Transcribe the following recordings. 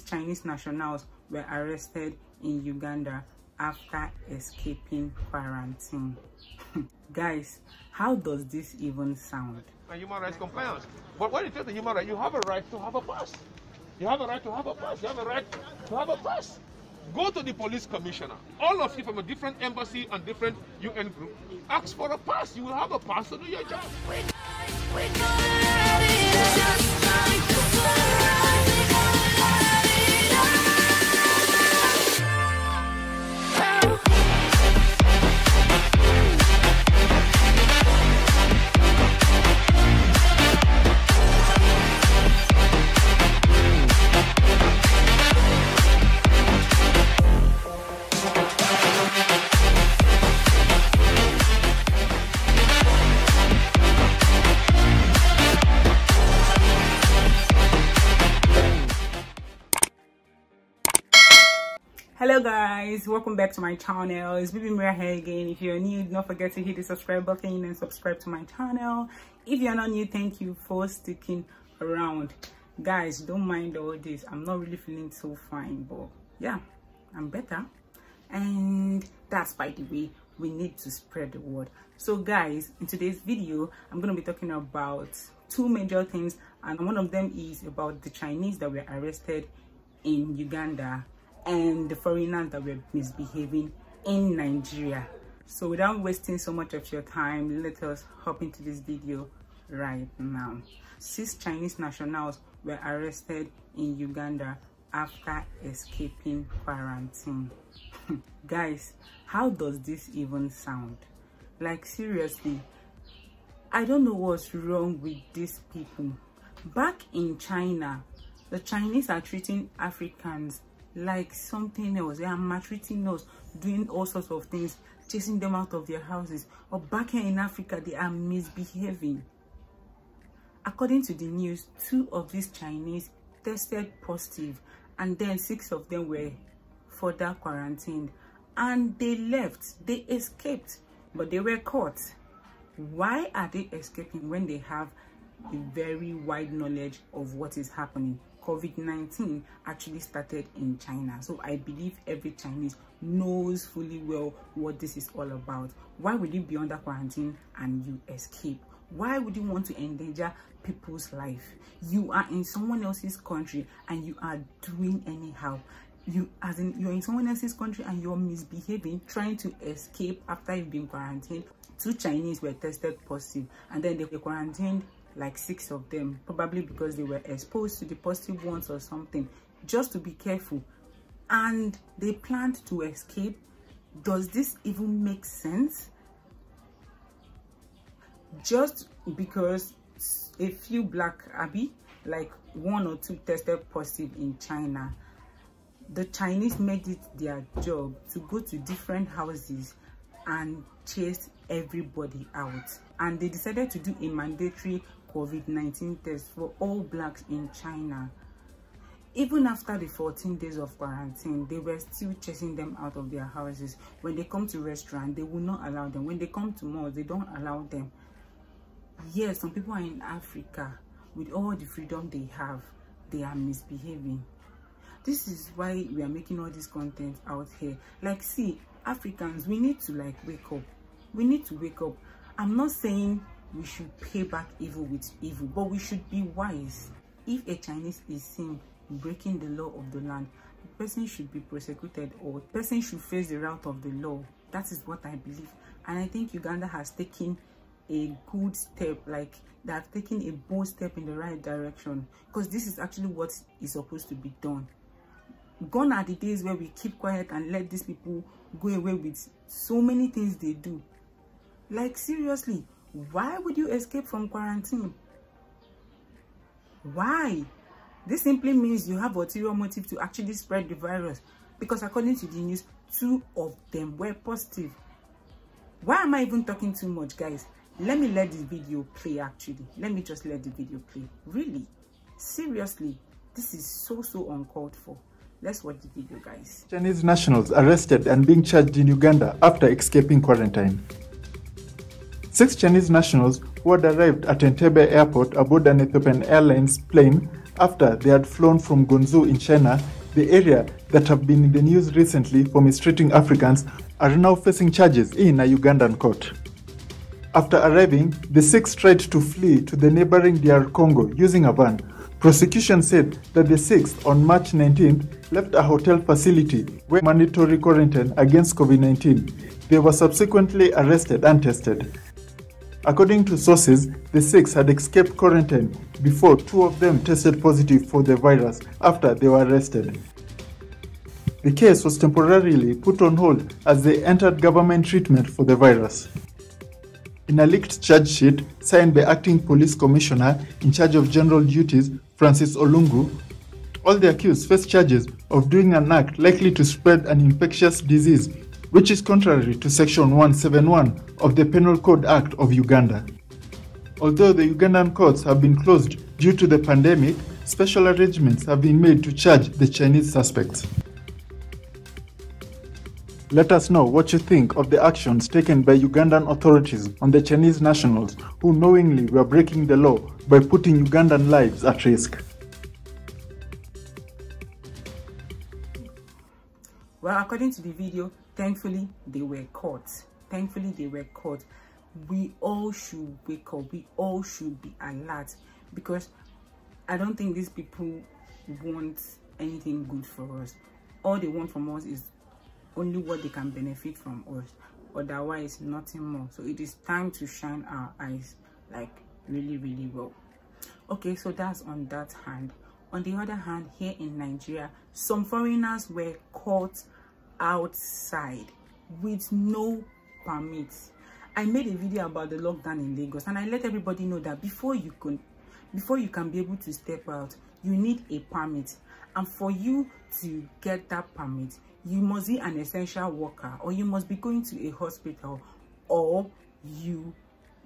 Chinese nationals were arrested in Uganda after escaping quarantine. Guys, how does this even sound? Human rights compliance. But when it comes to human rights, you have a right to have a pass. You have a right to have a pass. You have a right to have a pass. Go to the police commissioner. All of you from a different embassy and different UN group. Ask for a pass. You will have a pass to do your job. Hello guys, welcome back to my channel. It's Baby Mira here again. If you're new, don't forget to hit the subscribe button and subscribe to my channel. If you're not new, thank you for sticking around. Guys, don't mind all this. I'm not really feeling so fine, but yeah, I'm better. And that's by the way, we need to spread the word. So guys, in today's video, I'm going to be talking about two major things, and one of them is about the Chinese that were arrested in Uganda and the foreigners that were misbehaving in Nigeria. So without wasting so much of your time, let us hop into this video right now. 6 Chinese nationals were arrested in Uganda after escaping quarantine. Guys, how does this even sound? Like seriously, I don't know what's wrong with these people. Back in China, the Chinese are treating Africans like something else. They are maltreating us, doing all sorts of things, chasing them out of their houses. Or back here in Africa, they are misbehaving. According to the news, 2 of these Chinese tested positive, and then 6 of them were further quarantined, and they left. They escaped, but they were caught. Why are they escaping when they have a very wide knowledge of what is happening? COVID-19 actually started in China, so I believe every Chinese knows fully well what this is all about. Why would you be under quarantine and you escape? Why would you want to endanger people's life? You are in someone else's country and you are doing anyhow. You're in someone else's country and you're misbehaving, trying to escape after you've been quarantined. 2 Chinese were tested positive, and then they were quarantined like 6 of them, probably because they were exposed to the positive ones or something, just to be careful. And they planned to escape. Does this even make sense? Just because a few black like 1 or 2 tested positive in China, the Chinese made it their job to go to different houses and chase everybody out. And they decided to do a mandatory COVID-19 test for all blacks in China. Even after the 14 days of quarantine, they were still chasing them out of their houses. When they come to restaurants, they will not allow them. When they come to malls, they don't allow them. Yes, some people are in Africa. With all the freedom they have, they are misbehaving. This is why we are making all this content out here. Like, see, Africans, we need to like wake up. We need to wake up. I'm not saying we should pay back evil with evil, but we should be wise. If a Chinese is seen breaking the law of the land, the person should be prosecuted, or the person should face the wrath of the law. That is what I believe. And I think Uganda has taken a good step, like they have taken a bold step in the right direction, because this is actually what is supposed to be done. Gone are the days where we keep quiet and let these people go away with so many things they do. Like seriously, why would you escape from quarantine? Why? This simply means you have ulterior motive to actually spread the virus, because according to the news, 2 of them were positive. Why am I even talking too much, guys? Let me let this video play. Actually, let me just let the video play. Really, seriously, this is so uncalled for. Let's watch the video, guys. Chinese nationals arrested and being charged in Uganda after escaping quarantine. 6 Chinese nationals who had arrived at Entebbe Airport aboard an Ethiopian Airlines plane after they had flown from Gonzu in China, the area that have been in the news recently for mistreating Africans, are now facing charges in a Ugandan court. After arriving, the 6 tried to flee to the neighboring DR Congo using a van. Prosecution said that the 6th, on March 19th, left a hotel facility where mandatory quarantine against COVID-19. They were subsequently arrested and tested. According to sources, the 6 had escaped quarantine before 2 of them tested positive for the virus after they were arrested. The case was temporarily put on hold as they entered government treatment for the virus. In a leaked charge sheet signed by Acting Police Commissioner in charge of General Duties, Francis Olungu, all the accused face charges of doing an act likely to spread an infectious disease, which is contrary to Section 171 of the Penal Code Act of Uganda. Although the Ugandan courts have been closed due to the pandemic, special arrangements have been made to charge the Chinese suspects. Let us know what you think of the actions taken by Ugandan authorities on the Chinese nationals who knowingly were breaking the law by putting Ugandan lives at risk. Well, according to the video, thankfully they were caught. We all should wake up. We all should be alert, because I don't think these people want anything good for us. All they want from us is only what they can benefit from us, otherwise nothing more. So it is time to shine our eyes like really well. Okay, so that's on that hand. On the other hand, here in Nigeria, some foreigners were caught outside with no permits. I made a video about the lockdown in Lagos, and I let everybody know that before you can be able to step out, you need a permit. And for you to get that permit, you must be an essential worker, or you must be going to a hospital, or you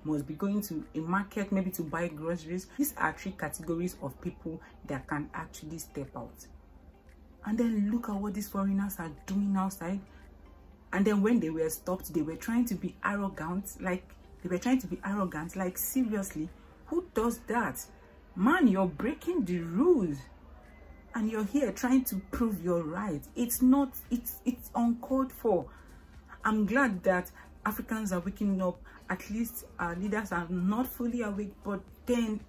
must be going to a market, maybe to buy groceries. These are 3 categories of people that can actually step out. And then look at what these foreigners are doing outside. And then when they were stopped, they were trying to be arrogant. Like seriously, who does that? Man, you're breaking the rules. And you're here trying to prove you're right. It's uncalled for. I'm glad that Africans are waking up. At least our leaders are not fully awake, but then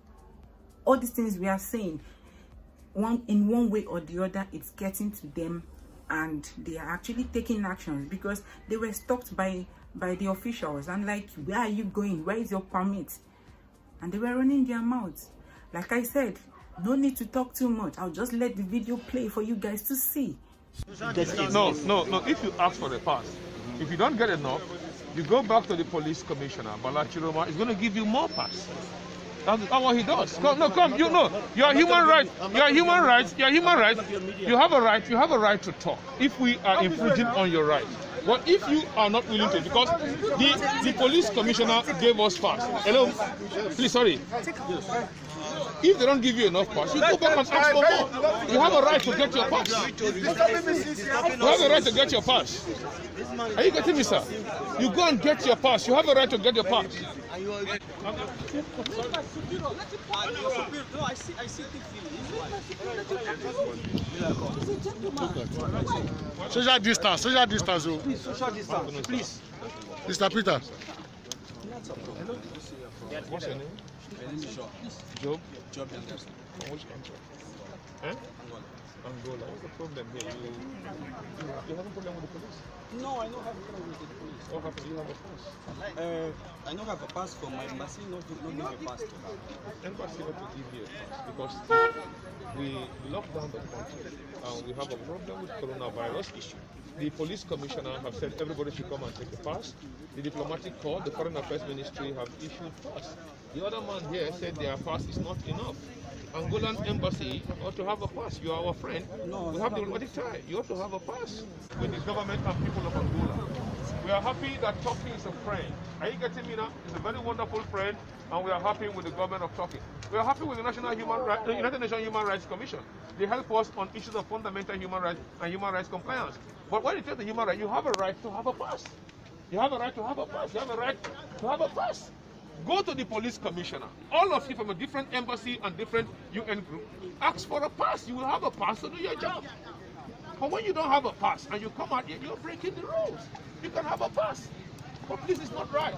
all these things we are saying, in one way or the other, it's getting to them, and they are actually taking actions, because they were stopped by the officials and like, where are you going? Where is your permit? And they were running their mouths. Like I said, no need to talk too much. I'll just let the video play for you guys to see. No. If you ask for a pass, if you don't get enough, you go back to the police commissioner, Balachiroma is going to give you more pass. That's what he does. Come, you know, your human rights. You have a right to talk. If we are infringing on your rights. But if you are not willing to, because the police commissioner gave us pass. Hello? Please, sorry. If they don't give you enough pass, you go back and ask for more. You have a right to get your pass. You have a right to get your pass. Are you getting me, sir? You go and get your pass. You have a right to get your pass. Social distance, oh. Please, social distance, please. Mr. Peter. What's your name? My name is Job. Job? Job Anderson. From which country? Angola. Angola. What's the problem here? You have a problem with the police? No, I don't have a problem with the police. What happened? You have a pass? I don't have a pass for my embassy, not give a pass to her. Embassy not to give you a pass, because we locked down the country and we have a problem with coronavirus issue. The police commissioner have said everybody should come and take a pass. The diplomatic corps, the foreign affairs ministry have issued pass. The other man here said their pass is not enough. Angolan embassy ought to have a pass. You are our friend. No, we have diplomatic tie. You ought to have a pass. With the government and people of Angola, we are happy that Turkey is a friend. Are you getting me now? It's a very wonderful friend, and we are happy with the government of Turkey. We are happy with the United Nations Human Rights Commission. They help us on issues of fundamental human rights and human rights compliance. But when it comes to human rights, you have a right to have a pass. You have a right to have a pass. You have a right to have a pass. Go to the police commissioner. All of you from a different embassy and different UN group, ask for a pass. You will have a pass to do your job. But when you don't have a pass and you come out here, you're breaking the rules. You can have a pass. But this is not right.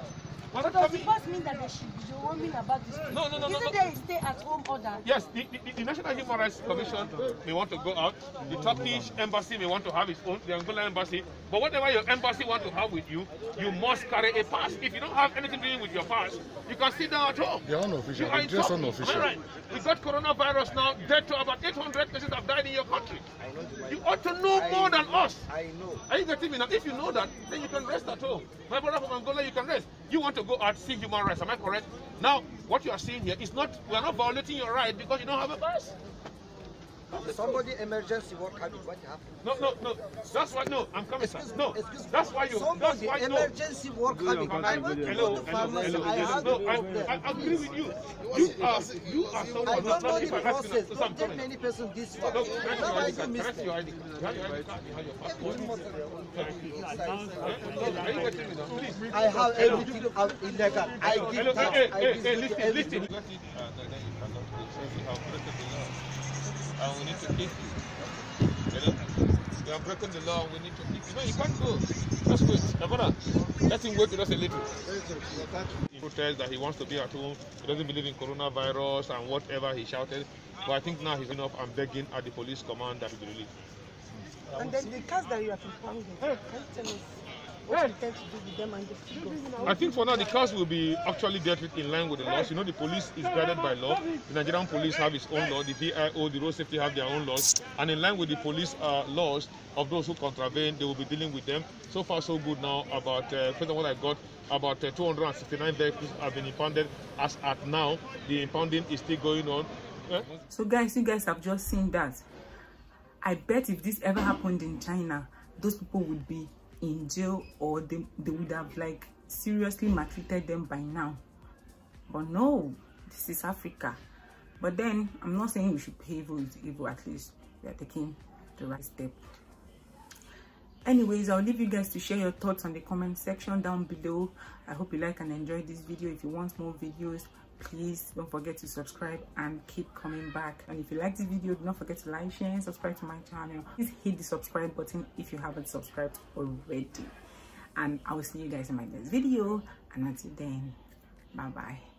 But does the pass mean that they should be warning about this? No. Isn't there a stay-at-home order? Yes, the National Human Rights Commission may want to go out. The Turkish embassy may want to have its own, the Angola embassy. But whatever your embassy want to have with you, you must carry a pass. If you don't have anything doing with your pass, you can sit down at home. You're unofficial. You are Just Am unofficial. I right? We got coronavirus now, dead to about 800 cases have died in your country. You ought to know more than us. I know. Are you getting me now? If you know that, then you can rest at home. My brother from Angola, you can rest. You want to go out, see human rights, am I correct? Now, what you are seeing here is not, we are not violating your right because you don't have a pass. Somebody emergency work habit, what happened? No. That's why, no, I'm coming, sir. No, that's why you, Somebody that's why, no. emergency work habit. I went to go to pharmacy. I have No, to go there. I agree with you. You are someone. I don't know the if I ask you process. now, Don't take many persons this way. No, Now I do can I see mistake. your ID card? You have your ID card, you have your passport. Are you getting me now? Please. I have everything out illegal. I give tax. I distribute everything. Then you cannot say we have broken the law. And we need to keep you. You know? We have broken the law and we need to keep you. No, you can't go. Just wait. Brother, let him wait with us a little. He protest that he wants to be at home. He doesn't believe in coronavirus and whatever he shouted. But I think now he's enough and begging at the police command that he be released. And then the cars that you have impounded, can you tell us what you intend to do with them and the figures? I think for now the cars will be actually dealt with in line with the laws. You know, the police is guided by law. The Nigerian police have its own law. The VIO, the road safety have their own laws. And in line with the police laws of those who contravene, they will be dealing with them. So far, so good now. About, based on what I got, about 269 vehicles have been impounded. As at now, the impounding is still going on. So guys, you guys have just seen that. I bet if this ever happened in China, those people would be in jail, or they would have like seriously maltreated them by now. But no, this is Africa. But then I'm not saying we should pay evil with evil. At least we are taking the right step. Anyways, I'll leave you guys to share your thoughts on the comment section down below. I hope you like and enjoy this video. If you want more videos, please don't forget to subscribe and keep coming back. And if you like this video, do not forget to like, share and subscribe to my channel. Please hit the subscribe button if you haven't subscribed already. And I will see you guys in my next video, and until then, bye bye.